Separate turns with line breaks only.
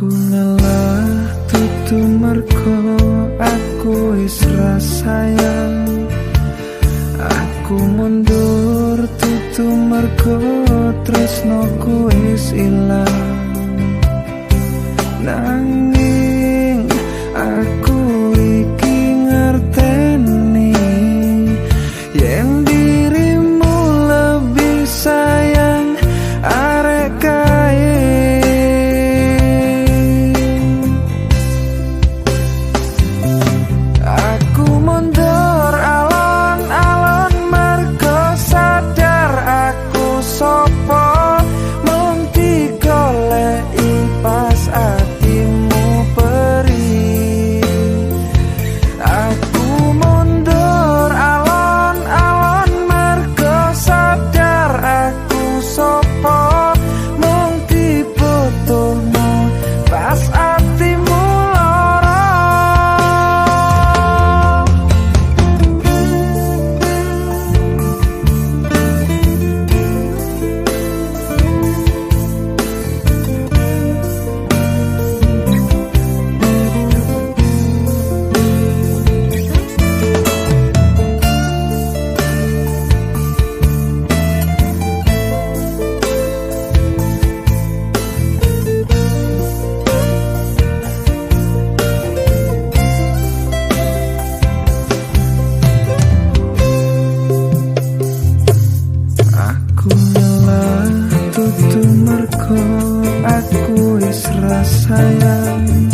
Aku ngalah tutu mergo aku wis sayang. Aku mundur tutu mergo tresnoku wis ilang. Nanging aku iki ngerteni yen dirimu lebih sayang arek kae. Aku mundur alon-alon mergo sadar aku sopo mung digoleki pas atimu perih. Aku mundur alon-alon mergo sadar aku sopo mung dibutuhmu pas atimu lara. Aku ngalah tutu mergo aku wis sayang.